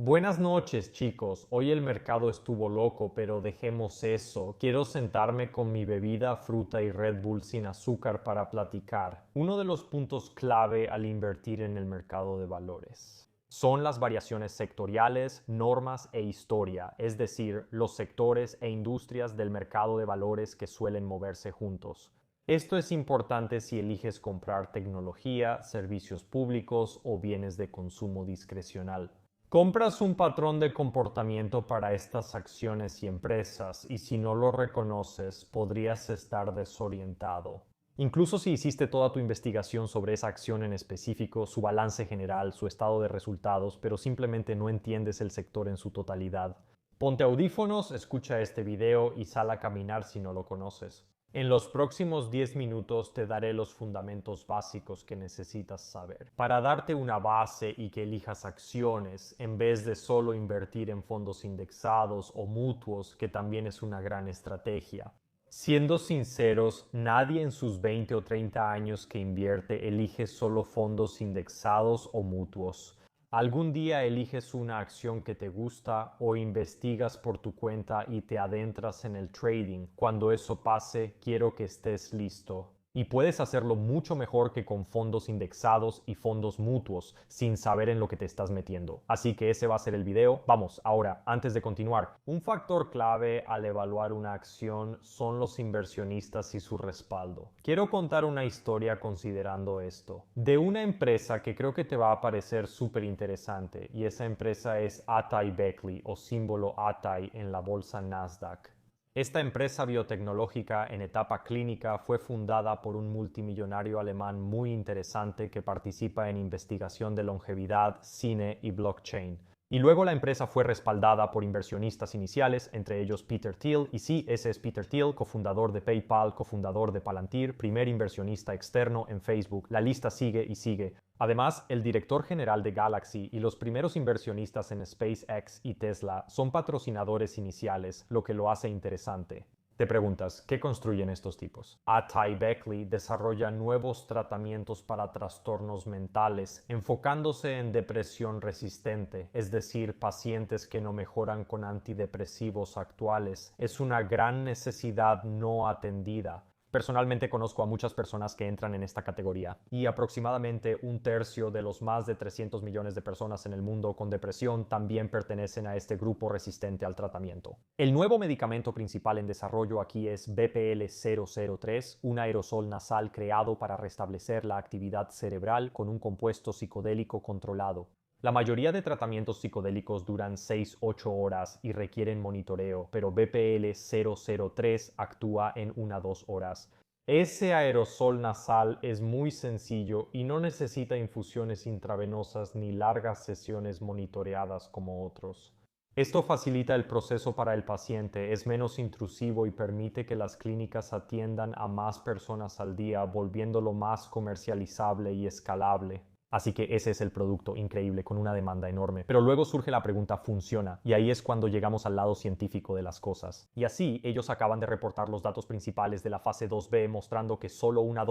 Buenas noches, chicos. Hoy el mercado estuvo loco, pero dejemos eso. Quiero sentarme con mi bebida, fruta y Red Bull sin azúcar para platicar. Uno de los puntos clave al invertir en el mercado de valores son las variaciones sectoriales, normas e historia, es decir, los sectores e industrias del mercado de valores que suelen moverse juntos. Esto es importante si eliges comprar tecnología, servicios públicos o bienes de consumo discrecional. Compras un patrón de comportamiento para estas acciones y empresas y si no lo reconoces podrías estar desorientado. Incluso si hiciste toda tu investigación sobre esa acción en específico, su balance general, su estado de resultados, pero simplemente no entiendes el sector en su totalidad. Ponte audífonos, escucha este video y sal a caminar si no lo conoces. En los próximos 10 minutos te daré los fundamentos básicos que necesitas saber para darte una base y que elijas acciones en vez de solo invertir en fondos indexados o mutuos, que también es una gran estrategia. Siendo sinceros, nadie en sus 20 o 30 años que invierte elige solo fondos indexados o mutuos. Algún día eliges una acción que te gusta o investigas por tu cuenta y te adentras en el trading. Cuando eso pase, quiero que estés listo. Y puedes hacerlo mucho mejor que con fondos indexados y fondos mutuos, sin saber en lo que te estás metiendo. Así que ese va a ser el video. Vamos, ahora, antes de continuar, un factor clave al evaluar una acción son los inversionistas y su respaldo. Quiero contar una historia considerando esto, de una empresa que creo que te va a parecer súper interesante, y esa empresa es Atai Beckley, o símbolo Atai en la bolsa Nasdaq. Esta empresa biotecnológica en etapa clínica fue fundada por un multimillonario alemán muy interesante que participa en investigación de longevidad, cine y blockchain. Y luego la empresa fue respaldada por inversionistas iniciales, entre ellos Peter Thiel, y sí, ese es Peter Thiel, cofundador de PayPal, cofundador de Palantir, primer inversionista externo en Facebook. La lista sigue y sigue. Además, el director general de Galaxy y los primeros inversionistas en SpaceX y Tesla son patrocinadores iniciales, lo que lo hace interesante. Te preguntas, ¿qué construyen estos tipos? Atai Beckley desarrolla nuevos tratamientos para trastornos mentales, enfocándose en depresión resistente, es decir, pacientes que no mejoran con antidepresivos actuales. Es una gran necesidad no atendida. Personalmente conozco a muchas personas que entran en esta categoría y aproximadamente un tercio de los más de 300 millones de personas en el mundo con depresión también pertenecen a este grupo resistente al tratamiento. El nuevo medicamento principal en desarrollo aquí es BPL-003, un aerosol nasal creado para restablecer la actividad cerebral con un compuesto psicodélico controlado. La mayoría de tratamientos psicodélicos duran 6-8 horas y requieren monitoreo, pero BPL-003 actúa en 1-2 horas. Ese aerosol nasal es muy sencillo y no necesita infusiones intravenosas ni largas sesiones monitoreadas como otros. Esto facilita el proceso para el paciente, es menos intrusivo y permite que las clínicas atiendan a más personas al día, volviéndolo más comercializable y escalable. Así que ese es el producto increíble con una demanda enorme. Pero luego surge la pregunta, ¿funciona? Y ahí es cuando llegamos al lado científico de las cosas. Y así ellos acaban de reportar los datos principales de la fase 2B mostrando que solo una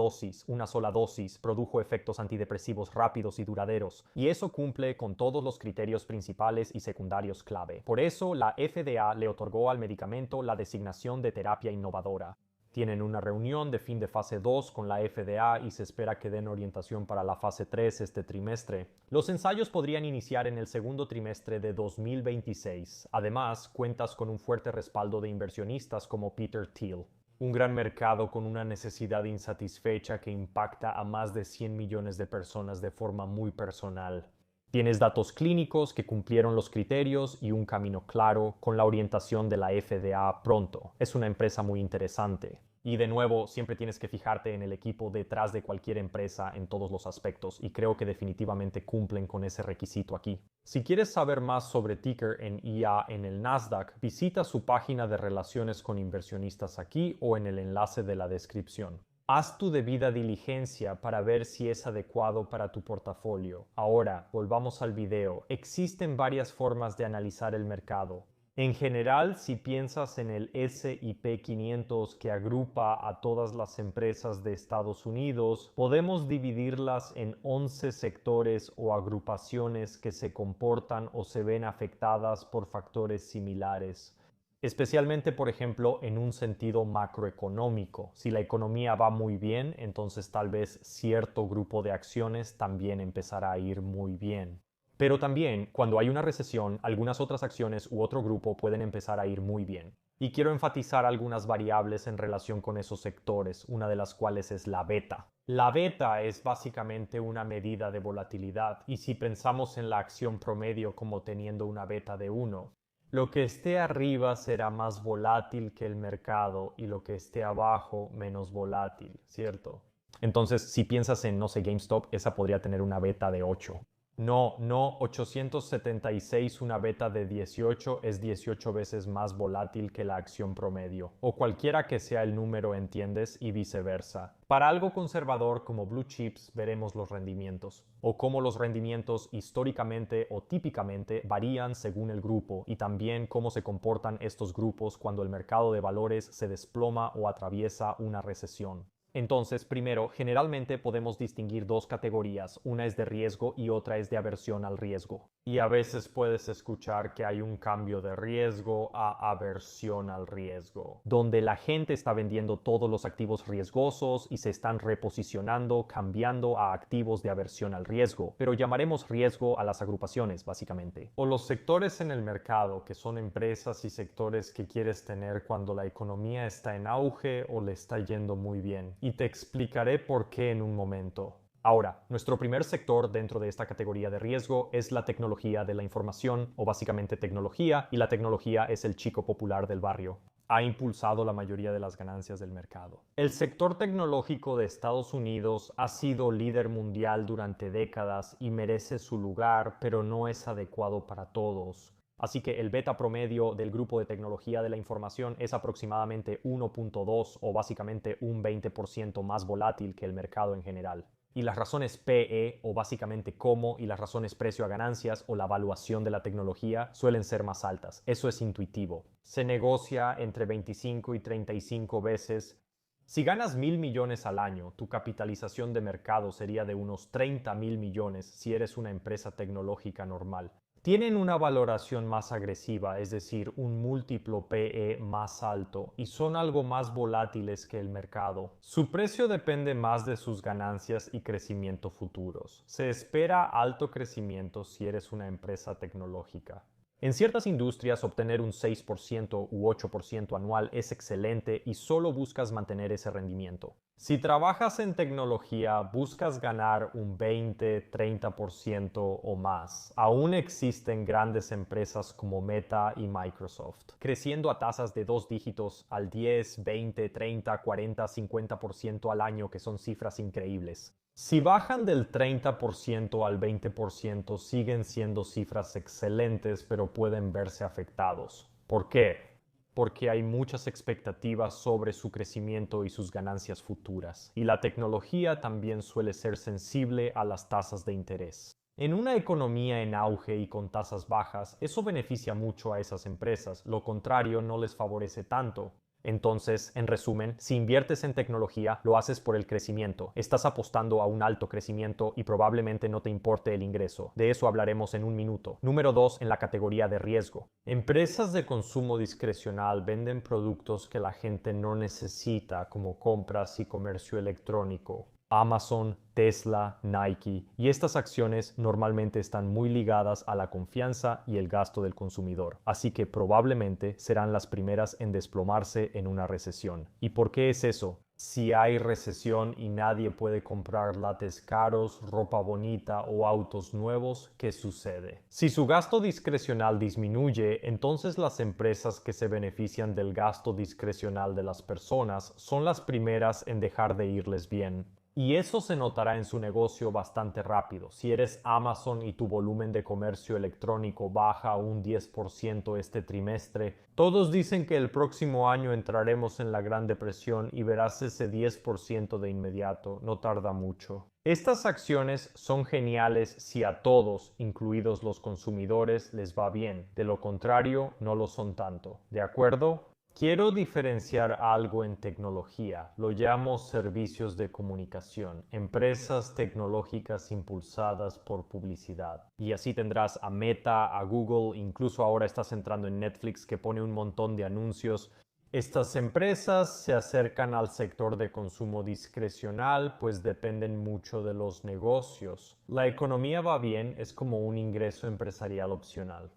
sola dosis, produjo efectos antidepresivos rápidos y duraderos. Y eso cumple con todos los criterios principales y secundarios clave. Por eso la FDA le otorgó al medicamento la designación de terapia innovadora. Tienen una reunión de fin de fase 2 con la FDA y se espera que den orientación para la fase 3 este trimestre. Los ensayos podrían iniciar en el segundo trimestre de 2026. Además, cuentas con un fuerte respaldo de inversionistas como Peter Thiel. Un gran mercado con una necesidad insatisfecha que impacta a más de 100 millones de personas de forma muy personal. Tienes datos clínicos que cumplieron los criterios y un camino claro con la orientación de la FDA pronto. Es una empresa muy interesante. Y de nuevo, siempre tienes que fijarte en el equipo detrás de cualquier empresa en todos los aspectos y creo que definitivamente cumplen con ese requisito aquí. Si quieres saber más sobre Ticker en IA en el Nasdaq, visita su página de relaciones con inversionistas aquí o en el enlace de la descripción. Haz tu debida diligencia para ver si es adecuado para tu portafolio. Ahora, volvamos al video. Existen varias formas de analizar el mercado. En general, si piensas en el S&P 500 que agrupa a todas las empresas de Estados Unidos, podemos dividirlas en 11 sectores o agrupaciones que se comportan o se ven afectadas por factores similares. Especialmente, por ejemplo, en un sentido macroeconómico. Si la economía va muy bien, entonces tal vez cierto grupo de acciones también empezará a ir muy bien. Pero también, cuando hay una recesión, algunas otras acciones u otro grupo pueden empezar a ir muy bien. Y quiero enfatizar algunas variables en relación con esos sectores, una de las cuales es la beta. La beta es básicamente una medida de volatilidad, y si pensamos en la acción promedio como teniendo una beta de 1, lo que esté arriba será más volátil que el mercado y lo que esté abajo menos volátil, ¿cierto? Entonces, si piensas en, no sé, GameStop, esa podría tener una beta de 8. No, 876, una beta de 18 es 18 veces más volátil que la acción promedio, o cualquiera que sea el número, ¿entiendes? Y viceversa. Para algo conservador como Blue Chips veremos los rendimientos, o cómo los rendimientos históricamente o típicamente varían según el grupo, y también cómo se comportan estos grupos cuando el mercado de valores se desploma o atraviesa una recesión. Entonces, primero, generalmente podemos distinguir dos categorías, una es de riesgo y otra es de aversión al riesgo. Y a veces puedes escuchar que hay un cambio de riesgo a aversión al riesgo, donde la gente está vendiendo todos los activos riesgosos y se están reposicionando, cambiando a activos de aversión al riesgo, pero llamaremos riesgo a las agrupaciones, básicamente. O los sectores en el mercado, que son empresas y sectores que quieres tener cuando la economía está en auge o le está yendo muy bien. Y te explicaré por qué en un momento. Ahora, nuestro primer sector dentro de esta categoría de riesgo es la tecnología de la información, o básicamente tecnología, y la tecnología es el chico popular del barrio. Ha impulsado la mayoría de las ganancias del mercado. El sector tecnológico de Estados Unidos ha sido líder mundial durante décadas y merece su lugar, pero no es adecuado para todos. Así que el beta promedio del grupo de tecnología de la información es aproximadamente 1.2 o básicamente un 20% más volátil que el mercado en general. Y las razones PE, o básicamente cómo, y las razones precio a ganancias o la evaluación de la tecnología suelen ser más altas. Eso es intuitivo. Se negocia entre 25 y 35 veces. Si ganas 1.000 millones al año, tu capitalización de mercado sería de unos 30.000 millones si eres una empresa tecnológica normal. Tienen una valoración más agresiva, es decir, un múltiplo PE más alto, y son algo más volátiles que el mercado. Su precio depende más de sus ganancias y crecimiento futuros. Se espera alto crecimiento si eres una empresa tecnológica. En ciertas industrias, obtener un 6% u 8% anual es excelente y solo buscas mantener ese rendimiento. Si trabajas en tecnología, buscas ganar un 20-30% o más. Aún existen grandes empresas como Meta y Microsoft, creciendo a tasas de 2 dígitos al 10, 20, 30, 40, 50% al año, que son cifras increíbles. Si bajan del 30% al 20%, siguen siendo cifras excelentes, pero pueden verse afectados. ¿Por qué? Porque hay muchas expectativas sobre su crecimiento y sus ganancias futuras. Y la tecnología también suele ser sensible a las tasas de interés. En una economía en auge y con tasas bajas, eso beneficia mucho a esas empresas, lo contrario no les favorece tanto. Entonces, en resumen, si inviertes en tecnología, lo haces por el crecimiento. Estás apostando a un alto crecimiento y probablemente no te importe el ingreso. De eso hablaremos en un minuto. Número 2, en la categoría de riesgo. Empresas de consumo discrecional venden productos que la gente no necesita, como compras y comercio electrónico. Amazon, Tesla, Nike, y estas acciones normalmente están muy ligadas a la confianza y el gasto del consumidor, así que probablemente serán las primeras en desplomarse en una recesión. ¿Y por qué es eso? Si hay recesión y nadie puede comprar lates caros, ropa bonita o autos nuevos, ¿qué sucede? Si su gasto discrecional disminuye, entonces las empresas que se benefician del gasto discrecional de las personas son las primeras en dejar de irles bien. Y eso se notará en su negocio bastante rápido. Si eres Amazon y tu volumen de comercio electrónico baja un 10% este trimestre, todos dicen que el próximo año entraremos en la Gran Depresión y verás ese 10% de inmediato, no tarda mucho. Estas acciones son geniales si a todos, incluidos los consumidores, les va bien. De lo contrario, no lo son tanto. ¿De acuerdo? Quiero diferenciar algo en tecnología. Lo llamo servicios de comunicación, empresas tecnológicas impulsadas por publicidad. Y así tendrás a Meta, a Google, incluso ahora estás entrando en Netflix que pone un montón de anuncios. Estas empresas se acercan al sector de consumo discrecional, pues dependen mucho de los negocios. La economía va bien, es como un ingreso empresarial opcional.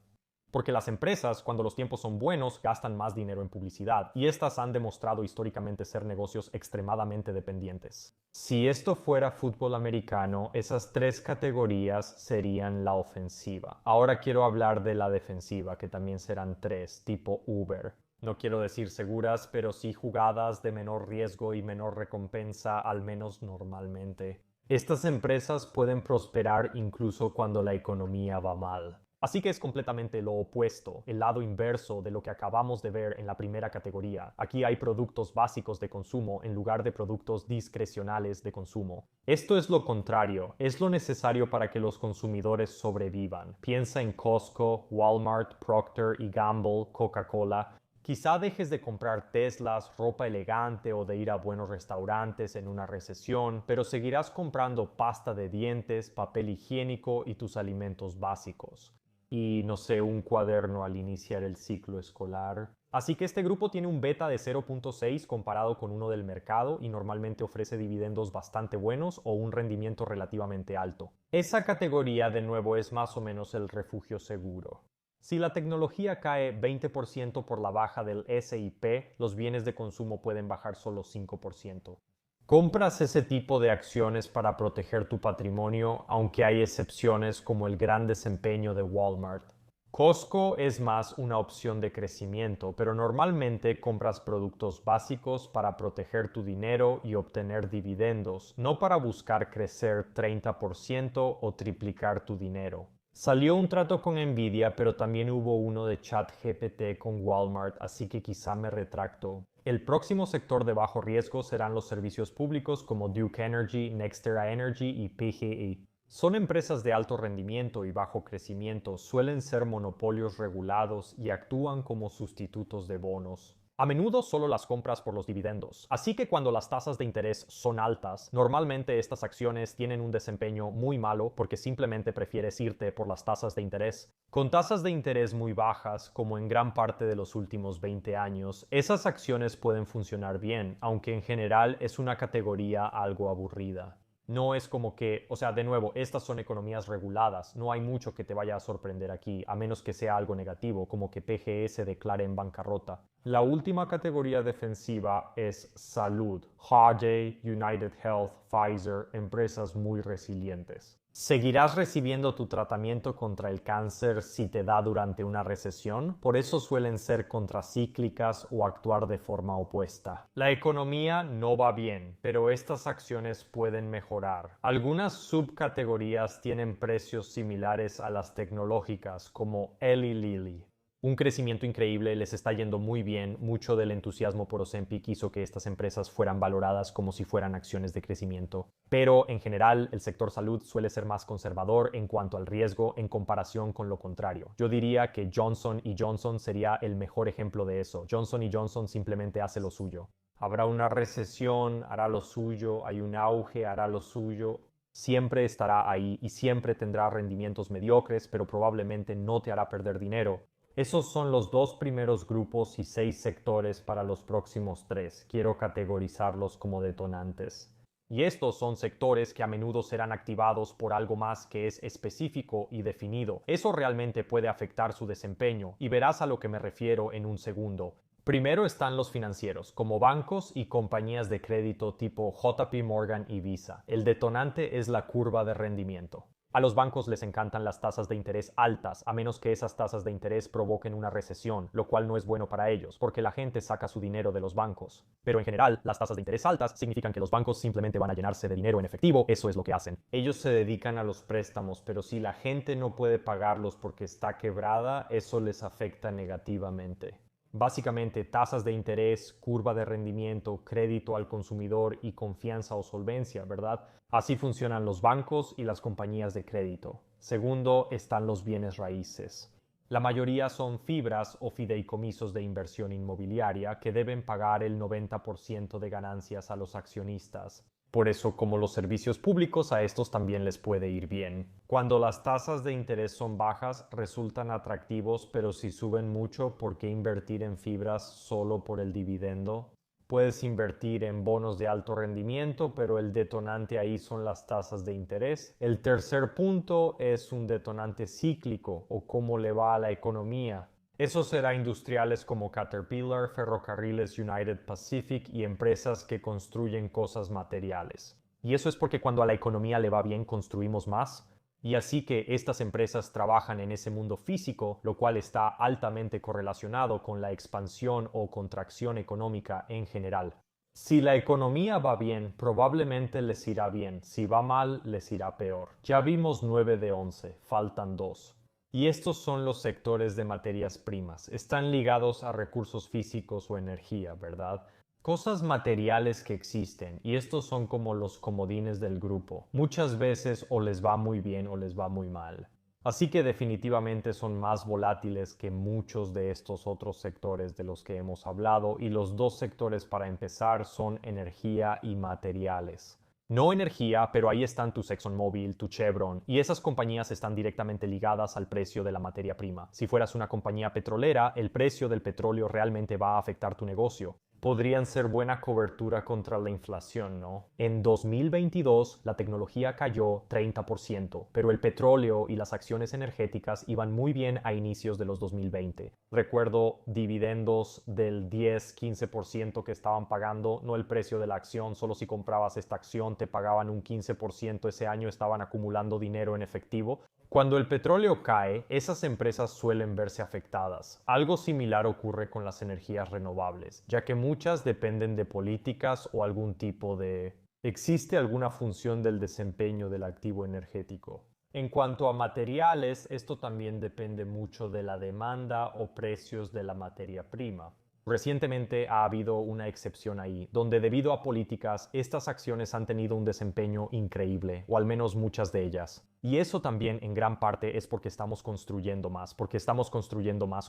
Porque las empresas, cuando los tiempos son buenos, gastan más dinero en publicidad, y estas han demostrado históricamente ser negocios extremadamente dependientes. Si esto fuera fútbol americano, esas tres categorías serían la ofensiva. Ahora quiero hablar de la defensiva, que también serán tres, tipo Uber. No quiero decir seguras, pero sí jugadas de menor riesgo y menor recompensa, al menos normalmente. Estas empresas pueden prosperar incluso cuando la economía va mal. Así que es completamente lo opuesto, el lado inverso de lo que acabamos de ver en la primera categoría. Aquí hay productos básicos de consumo en lugar de productos discrecionales de consumo. Esto es lo contrario, es lo necesario para que los consumidores sobrevivan. Piensa en Costco, Walmart, Procter y Gamble, Coca-Cola. Quizá dejes de comprar Teslas, ropa elegante o de ir a buenos restaurantes en una recesión, pero seguirás comprando pasta de dientes, papel higiénico y tus alimentos básicos. Y no sé, un cuaderno al iniciar el ciclo escolar. Así que este grupo tiene un beta de 0.6 comparado con uno del mercado y normalmente ofrece dividendos bastante buenos o un rendimiento relativamente alto. Esa categoría de nuevo es más o menos el refugio seguro. Si la tecnología cae 20% por la baja del S&P, los bienes de consumo pueden bajar solo 5%. Compras ese tipo de acciones para proteger tu patrimonio, aunque hay excepciones como el gran desempeño de Walmart. Costco es más una opción de crecimiento, pero normalmente compras productos básicos para proteger tu dinero y obtener dividendos, no para buscar crecer 30% o triplicar tu dinero. Salió un trato con Nvidia, pero también hubo uno de ChatGPT con Walmart, así que quizá me retracto. El próximo sector de bajo riesgo serán los servicios públicos como Duke Energy, NextEra Energy y PGE. Son empresas de alto rendimiento y bajo crecimiento, suelen ser monopolios regulados y actúan como sustitutos de bonos. A menudo solo las compras por los dividendos, así que cuando las tasas de interés son altas, normalmente estas acciones tienen un desempeño muy malo porque simplemente prefieres irte por las tasas de interés. Con tasas de interés muy bajas, como en gran parte de los últimos 20 años, esas acciones pueden funcionar bien, aunque en general es una categoría algo aburrida. No es como que, o sea, de nuevo, estas son economías reguladas, no hay mucho que te vaya a sorprender aquí, a menos que sea algo negativo, como que PGE se declare en bancarrota. La última categoría defensiva es salud. J&J, United Health, Pfizer, empresas muy resilientes. ¿Seguirás recibiendo tu tratamiento contra el cáncer si te da durante una recesión? Por eso suelen ser contracíclicas o actuar de forma opuesta. La economía no va bien, pero estas acciones pueden mejorar. Algunas subcategorías tienen precios similares a las tecnológicas, como Eli Lilly. Un crecimiento increíble, les está yendo muy bien, mucho del entusiasmo por Ozempic hizo que estas empresas fueran valoradas como si fueran acciones de crecimiento. Pero en general el sector salud suele ser más conservador en cuanto al riesgo en comparación con lo contrario. Yo diría que Johnson & Johnson sería el mejor ejemplo de eso. Johnson & Johnson simplemente hace lo suyo. Habrá una recesión, hará lo suyo, hay un auge, hará lo suyo. Siempre estará ahí y siempre tendrá rendimientos mediocres, pero probablemente no te hará perder dinero. Esos son los dos primeros grupos y 6 sectores para los próximos 3. Quiero categorizarlos como detonantes. Y estos son sectores que a menudo serán activados por algo más que es específico y definido. Eso realmente puede afectar su desempeño, y verás a lo que me refiero en un segundo. Primero están los financieros, como bancos y compañías de crédito tipo JP Morgan y Visa. El detonante es la curva de rendimiento. A los bancos les encantan las tasas de interés altas, a menos que esas tasas de interés provoquen una recesión, lo cual no es bueno para ellos, porque la gente saca su dinero de los bancos. Pero en general, las tasas de interés altas significan que los bancos simplemente van a llenarse de dinero en efectivo, eso es lo que hacen. Ellos se dedican a los préstamos, pero si la gente no puede pagarlos porque está quebrada, eso les afecta negativamente. Básicamente, tasas de interés, curva de rendimiento, crédito al consumidor y confianza o solvencia, ¿verdad? Así funcionan los bancos y las compañías de crédito. Segundo, están los bienes raíces. La mayoría son fibras o fideicomisos de inversión inmobiliaria que deben pagar el 90% de ganancias a los accionistas. Por eso, como los servicios públicos, a estos también les puede ir bien. Cuando las tasas de interés son bajas, resultan atractivos, pero si suben mucho, ¿por qué invertir en fibras solo por el dividendo? Puedes invertir en bonos de alto rendimiento, pero el detonante ahí son las tasas de interés. El tercer punto es un detonante cíclico o cómo le va a la economía. Eso será industriales como Caterpillar, Ferrocarriles United Pacific y empresas que construyen cosas materiales. Y eso es porque cuando a la economía le va bien construimos más. Y así que estas empresas trabajan en ese mundo físico, lo cual está altamente correlacionado con la expansión o contracción económica en general. Si la economía va bien, probablemente les irá bien. Si va mal, les irá peor. Ya vimos 9 de 11, faltan 2. Y estos son los sectores de materias primas. Están ligados a recursos físicos o energía, ¿verdad? Cosas materiales que existen, y estos son como los comodines del grupo. Muchas veces o les va muy bien o les va muy mal. Así que definitivamente son más volátiles que muchos de estos otros sectores de los que hemos hablado, y los dos sectores para empezar son energía y materiales. No energía, pero ahí están tu ExxonMobil, tu Chevron, y esas compañías están directamente ligadas al precio de la materia prima. Si fueras una compañía petrolera, el precio del petróleo realmente va a afectar tu negocio. Podrían ser buena cobertura contra la inflación, ¿no? En 2022 la tecnología cayó 30%, pero el petróleo y las acciones energéticas iban muy bien a inicios de los 2020. Recuerdo dividendos del 10-15% que estaban pagando, no el precio de la acción, solo si comprabas esta acción te pagaban un 15%, ese año estaban acumulando dinero en efectivo. Cuando el petróleo cae, esas empresas suelen verse afectadas. Algo similar ocurre con las energías renovables, ya que muchas dependen de políticas o algún tipo de... ¿Existe alguna función del desempeño del activo energético? En cuanto a materiales, esto también depende mucho de la demanda o precios de la materia prima. Recientemente ha habido una excepción ahí, donde debido a políticas, estas acciones han tenido un desempeño increíble, o al menos muchas de ellas. Y eso también en gran parte es porque estamos construyendo más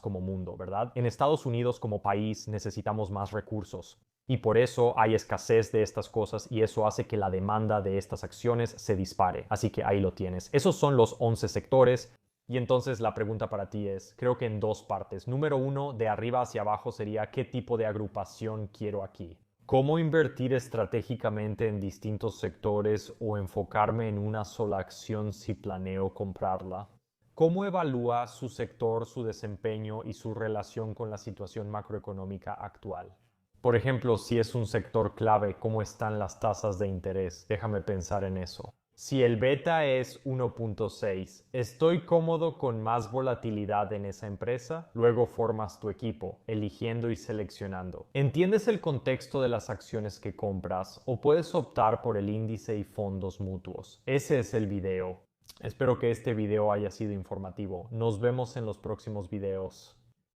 como mundo, ¿verdad? En Estados Unidos como país necesitamos más recursos. Y por eso hay escasez de estas cosas y eso hace que la demanda de estas acciones se dispare. Así que ahí lo tienes. Esos son los 11 sectores. Y entonces la pregunta para ti es, creo que en dos partes. Número uno, de arriba hacia abajo sería ¿qué tipo de agrupación quiero aquí? ¿Cómo invertir estratégicamente en distintos sectores o enfocarme en una sola acción si planeo comprarla? ¿Cómo evalúa su sector, su desempeño y su relación con la situación macroeconómica actual? Por ejemplo, si es un sector clave, ¿cómo están las tasas de interés? Déjame pensar en eso. Si el beta es 1.6, ¿estoy cómodo con más volatilidad en esa empresa? Luego formas tu equipo, eligiendo y seleccionando. ¿Entiendes el contexto de las acciones que compras o puedes optar por el índice y fondos mutuos? Ese es el video. Espero que este video haya sido informativo. Nos vemos en los próximos videos.